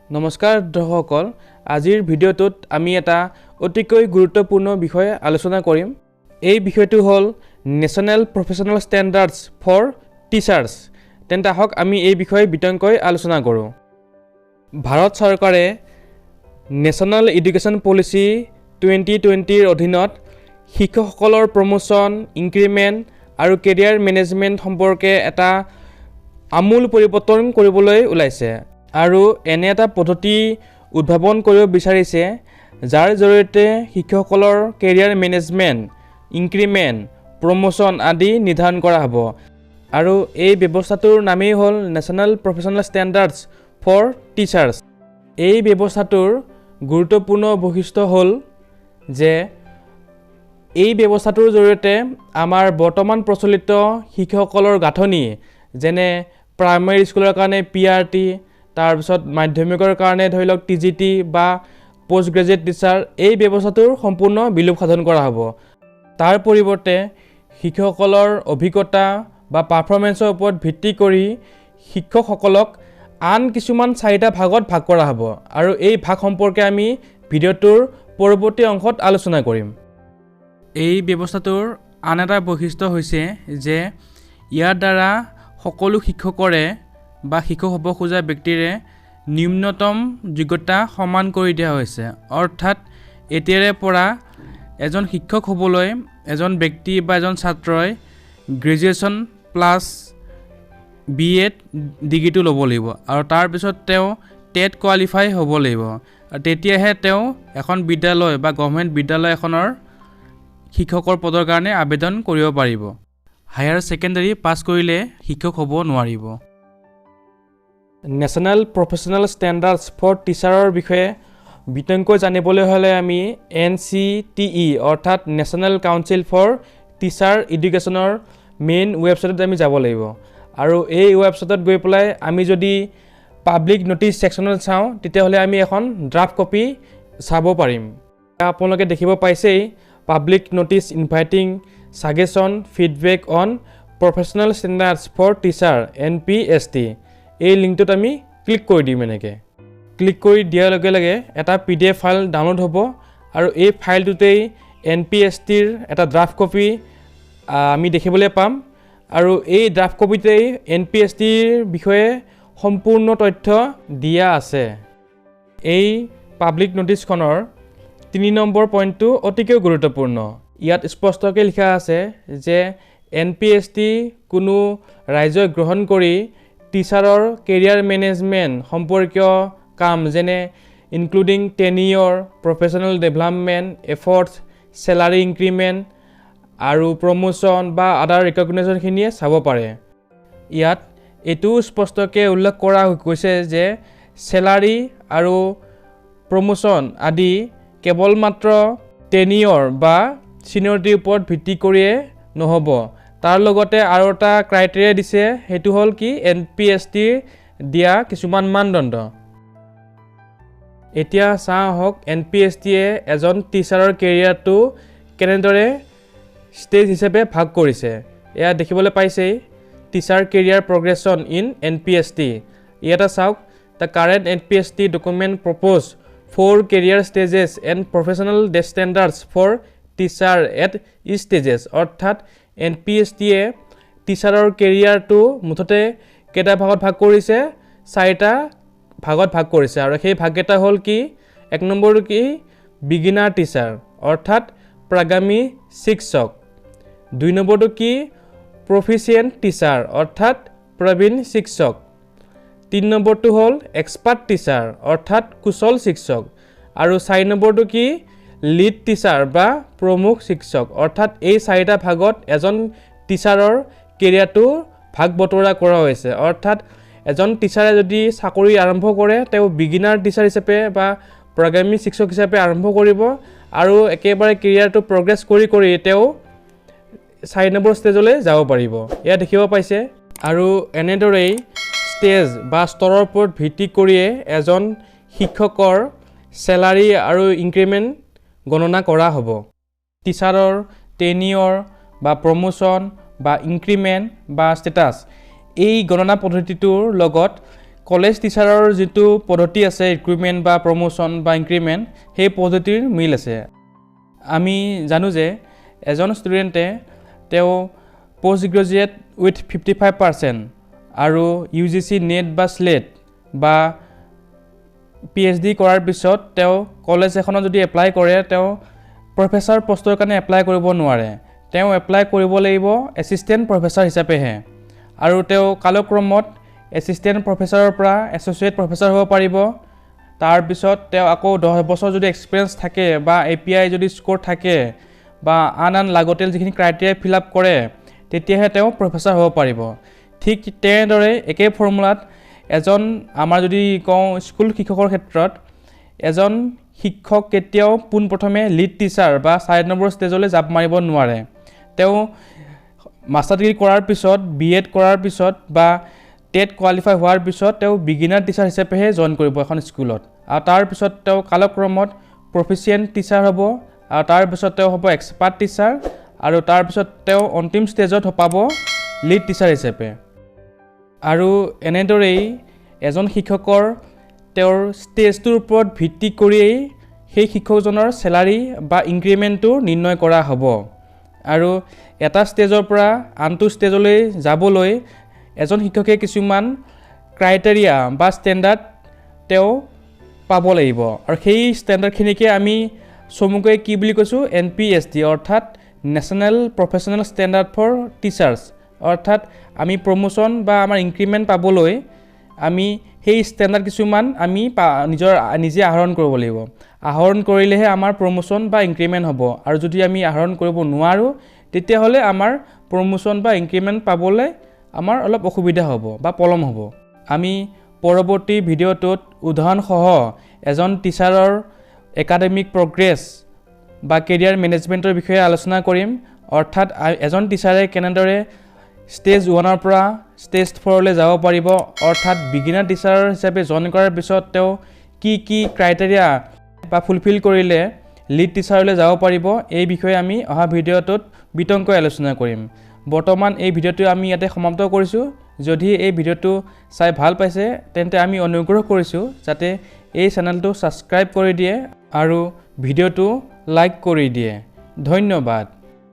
নমস্কাৰ দৰ্শকসকল আজিৰ ভিডিঅ'টোত আমি এটা অতিকৈ গুৰুত্বপূৰ্ণ বিষয় আলোচনা কৰিম এই বিষয়টো হ'ল national professional standards for teachers তেন্তে আহক আমি এই বিষয়ে বিতংকৈ আলোচনা কৰোঁ ভাৰত চৰকাৰে নেশ্যনেল এডুকেশ্যন পলিচি 2020 ৰ অধীনত শিক্ষকসকলৰ প্ৰমোচন ইনক্ৰিমেণ্ট আৰু কেৰিয়াৰ মেনেজমেণ্ট সম্পৰ্কে এটা আমূল পৰিৱৰ্তন কৰিবলৈ ওলাইছে আৰু এনে এটা পদ্ধতি উদ্ভাৱন কৰিব বিচাৰিছে যাৰ জৰিয়তে শিক্ষকসকলৰ কেৰিয়াৰ মেনেজমেণ্ট ইনক্ৰিমেণ্ট প্ৰমোচন আদি নিৰ্ধাৰণ কৰা হ'ব আৰু এই ব্যৱস্থাটোৰ নামেই হ'ল national professional standards for teachers এই ব্যৱস্থাটোৰ গুৰুত্বপূৰ্ণ বৈশিষ্ট্য হ'ল যে এই ব্যৱস্থাটোৰ জৰিয়তে আমাৰ বৰ্তমান প্ৰচলিত শিক্ষকসকলৰ গাঁথনি যেনে প্ৰাইমেৰী স্কুলৰ কাৰণে PRT তাৰপিছত মাধ্যমিকৰ কাৰণে ধৰি লওক TGT বা পোষ্ট গ্ৰেজুৱেট টিচাৰ এই ব্যৱস্থাটোৰ সম্পূৰ্ণ বিলোপ সাধন কৰা হ'ব তাৰ পৰিৱৰ্তে শিক্ষকসকলৰ অভিজ্ঞতা বা পাৰফৰ্মেন্সৰ ওপৰত ভিত্তি কৰি শিক্ষকসকলক আন কিছুমান চাৰিটা ভাগত ভাগ কৰা হ'ব আৰু এই ভাগ সম্পৰ্কে আমি ভিডিঅ'টোৰ পৰৱৰ্তী অংশত আলোচনা কৰিম এই ব্যৱস্থাটোৰ আন এটা বৈশিষ্ট্য হৈছে যে ইয়াৰ দ্বাৰা সকলো শিক্ষকৰে বা শিক্ষক হ'ব খোজা ব্যক্তিৰে নিম্নতম যোগ্যতা সমান কৰি দিয়া হৈছে অৰ্থাৎ এতিয়াৰে পৰা এজন শিক্ষক হ'বলৈ এজন ব্যক্তি বা এজন ছাত্ৰই গ্ৰেজুৱেশ্যন প্লাছ BEd ডিগ্ৰীটো ল'ব লাগিব আৰু তাৰপিছত তেওঁ টেট কোৱালিফাই হ'ব লাগিব আৰু তেতিয়াহে তেওঁ এখন বিদ্যালয় বা গভৰ্ণমেণ্ট বিদ্যালয় এখনৰ শিক্ষকৰ পদৰ কাৰণে আবেদন কৰিব পাৰিব হায়াৰ ছেকেণ্ডাৰী পাছ কৰিলে শিক্ষক হ'ব নোৱাৰিব নেশ্যনেল প্ৰফেচনেল ষ্টেণ্ডাৰ্ডছ ফৰ টিচাৰৰ বিষয়ে বিতংকৈ জানিবলৈ হ'লে আমি NCTE অৰ্থাৎ নেশ্যনেল কাউন্সিল ফৰ টিচাৰ এডুকেশ্যনৰ মেইন ৱেবছাইটত আমি যাব লাগিব আৰু এই ৱেবছাইটত গৈ পেলাই আমি যদি পাব্লিক নটিচ ছেকশ্যনত চাওঁ তেতিয়াহ'লে আমি এখন ড্ৰাফ্ট কপি চাব পাৰিম আপোনালোকে দেখিব পাইছেই public notice inviting suggestion feedback on professional standards for teacher NPST এই লিংকটোত আমি ক্লিক কৰি দিম এনেকৈ ক্লিক কৰি দিয়াৰ লগে লগে এটা PDF ফাইল ডাউনলোড হ'ব আৰু এই ফাইলটোতেই NPSTৰ এটা ড্ৰাফ্ট কপি আমি দেখিবলৈ পাম আৰু এই ড্ৰাফ্ট কপিতেই NPSTৰ বিষয়ে সম্পূৰ্ণ তথ্য দিয়া আছে এই পাব্লিক নটিচখনৰ 3 নম্বৰ পইণ্টটো অতিকৈ গুৰুত্বপূৰ্ণ ইয়াত স্পষ্টকৈ লিখা আছে যে NPST কোনো ৰাজ্যই গ্ৰহণ কৰি টিচাৰৰ কেৰিয়াৰ মেনেজমেণ্ট সম্পৰ্কীয় কাম যেনে including tenure professional development efforts salary increment আৰু প্ৰমোচন বা আদাৰ ৰিকগনাইজেশ্যনখিনিয়ে চাব পাৰে ইয়াত এইটোও স্পষ্টকৈ উল্লেখ কৰা গৈছে যে চেলাৰী আৰু প্ৰমোচন আদি কেৱল মাত্ৰ টেনিয়ৰ বা চিনিয়ৰিটিৰ ওপৰত ভিত্তি কৰিয়ে নহ'ব তাৰ লগতে আৰু এটা ক্ৰাইটেৰিয়া দিছে সেইটো হ'ল কি NPST দিয়া কিছুমান মানদণ্ড এতিয়া চাওঁ আহক NPSTয়ে এজন টিচাৰৰ কেৰিয়াৰটো কেনেদৰে ষ্টেজ হিচাপে ভাগ কৰিছে এয়া দেখিবলৈ পাইছেই teacher career progression in NPST ইয়াতে চাওক the current NPST document propose 4 career stages and professional standards for teacher at each stages অৰ্থাৎ NPSTয়ে টিচাৰৰ কেৰিয়াৰটো মুঠতে কেইটা ভাগত ভাগ কৰিছে 4টা ভাগত ভাগ কৰিছে আৰু সেই ভাগকেইটা হ'ল কি এক নম্বৰটো কি বিগিনাৰ টিচাৰ অৰ্থাৎ প্ৰাগামী শিক্ষক 2 নম্বৰটো কি প্ৰফিচিয়েণ্ট টিচাৰ অৰ্থাৎ প্ৰবীণ শিক্ষক 3 নম্বৰটো হ'ল এক্সপাৰ্ট টিচাৰ অৰ্থাৎ কুশল শিক্ষক আৰু 4 নম্বৰটো কি লিড টিচাৰ বা প্ৰমুখ শিক্ষক অৰ্থাৎ এই 4টা ভাগত এজন টিচাৰৰ কেৰিয়াৰটো ভাগ বতৰা কৰা হৈছে অৰ্থাৎ এজন টিচাৰে যদি চাকৰি আৰম্ভ কৰে তেওঁ বিগিনাৰ টিচাৰ হিচাপে বা প্ৰগ্ৰামিং শিক্ষক হিচাপে আৰম্ভ কৰিব আৰু একেবাৰে কেৰিয়াৰটো প্ৰগ্ৰেছ কৰি কৰি তেওঁ 4 নম্বৰ ষ্টেজলৈ যাব পাৰিব এয়া দেখিব পাইছে আৰু এনেদৰেই ষ্টেজ বা স্তৰৰ ওপৰত ভিত্তি কৰিয়ে এজন শিক্ষকৰ চেলাৰী আৰু ইনক্ৰিমেণ্ট গণনা কৰা হ'ব টিচাৰৰ টেনিয়ৰ বা প্ৰমোচন বা ইনক্ৰিমেণ্ট বা ষ্টেটাছ এই গণনা পদ্ধতিটোৰ লগত কলেজ টিচাৰৰ যিটো পদ্ধতি আছে ৰিক্ৰুটমেণ্ট বা প্ৰমোশ্যন বা ইনক্ৰিমেণ্ট সেই পদ্ধতিৰ মিল আছে আমি জানো যে এজন ষ্টুডেণ্টে তেওঁ পোষ্ট গ্ৰেজুৱেট উইথ 55% আৰু UGC নেট বা স্লেট বা PhD কৰাৰ পিছত তেওঁ কলেজ এখনত যদি এপ্লাই কৰে তেওঁ প্ৰফেছৰ পোষ্টৰ কাৰণে এপ্লাই কৰিব নোৱাৰে তেওঁ এপ্লাই কৰিব লাগিব এছিষ্টেণ্ট প্ৰফেছৰ হিচাপেহে আৰু তেওঁ কালক্ৰমত এছিষ্টেণ্ট প্ৰফেছৰৰ পৰা এছ'চিয়েট প্ৰফেছৰ হ'ব পাৰিব তাৰ পিছত তেওঁ আকৌ 10 বছৰ যদি এক্সপিৰিয়েঞ্চ থাকে বা API যদি স্ক'ৰ থাকে বা আন লাগতিয়াল যিখিনি ক্ৰাইটেৰিয়া ফিল আপ কৰে তেতিয়াহে তেওঁ প্ৰফেছৰ হ'ব পাৰিব ঠিক তেনেদৰে একে ফৰ্মুলাত এজন আমাৰ যদি কওঁ স্কুল শিক্ষকৰ ক্ষেত্ৰত এজন শিক্ষক কেতিয়াও পোনপ্ৰথমে লিড টিচাৰ বা 4 নম্বৰ ষ্টেজলৈ জাপ মাৰিব নোৱাৰে তেওঁ মাষ্টাৰ ডিগ্ৰী কৰাৰ পিছত BEd কৰাৰ পিছত বা টেট কোৱালিফাই হোৱাৰ পিছত তেওঁ বিগিনাৰ টিচাৰ হিচাপেহে জইন কৰিব এখন স্কুলত আৰু তাৰ পিছত তেওঁ কালক্ৰমত প্ৰফিচিয়েণ্ট টিচাৰ হ'ব আৰু তাৰ পিছত তেওঁ হ'ব এক্সপাৰ্ট টিচাৰ আৰু তাৰ পিছত তেওঁ অন্তিম ষ্টেজত পাব লিড টিচাৰ হিচাপে আৰু এনেদৰেই এজন শিক্ষকৰ তেওঁৰ ষ্টেজটোৰ ওপৰত ভিত্তি কৰিয়েই সেই শিক্ষকজনৰ চেলাৰী বা ইনক্ৰিমেণ্টটো নিৰ্ণয় কৰা হ'ব আৰু এটা ষ্টেজৰ পৰা আনটো ষ্টেজলৈ যাবলৈ এজন শিক্ষকে কিছুমান ক্ৰাইটেৰিয়া বা ষ্টেণ্ডাৰ্ড তেওঁ পাব লাগিব আৰু সেই ষ্টেণ্ডাৰ্ডখিনিকে আমি চমুকৈ কি বুলি কৈছোঁ NPST অৰ্থাৎ national professional standard for teachers অৰ্থাৎ আমি প্ৰমোশ্যন বা আমাৰ ইনক্ৰিমেণ্ট পাবলৈ আমি সেই ষ্টেণ্ডাৰ্ড কিছুমান আমি নিজে আহৰণ কৰিব লাগিব আহৰণ কৰিলেহে আমাৰ প্ৰমোশ্যন বা ইনক্ৰিমেণ্ট হ'ব আৰু যদি আমি আহৰণ কৰিব নোৱাৰোঁ তেতিয়াহ'লে আমাৰ প্ৰমোশ্যন বা ইনক্ৰিমেণ্ট পাবলৈ আমাৰ অলপ অসুবিধা হ'ব বা পলম হ'ব আমি পৰৱৰ্তী ভিডিঅ'টোত উদাহৰণসহ এজন টিচাৰৰ একাডেমিক প্ৰগ্ৰেছ বা কেৰিয়াৰ মেনেজমেণ্টৰ বিষয়ে আলোচনা কৰিম অৰ্থাৎ এজন টিচাৰে কেনেদৰে ষ্টেজ 1ৰ পৰা ষ্টেজ 4লৈ যাব পাৰিব অৰ্থাৎ বিগিনাৰ টিচাৰ হিচাপে জইন কৰাৰ পিছত তেওঁ কি ক্ৰাইটেৰিয়া বা ফুলফিল কৰিলে লিড টিচাৰলৈ যাব পাৰিব এই বিষয়ে আমি অহা ভিডিঅ'টোত বিতংকৈ আলোচনা কৰিম বৰ্তমান এই ভিডিঅ'টো আমি ইয়াতে সমাপ্ত কৰিছোঁ যদি এই ভিডিঅ'টো চাই ভাল পাইছে তেন্তে আমি অনুগ্ৰহ কৰিছোঁ যাতে এই চেনেলটো ছাবস্ক্ৰাইব কৰি দিয়ে আৰু ভিডিঅ'টো লাইক কৰি দিয়ে ধন্যবাদ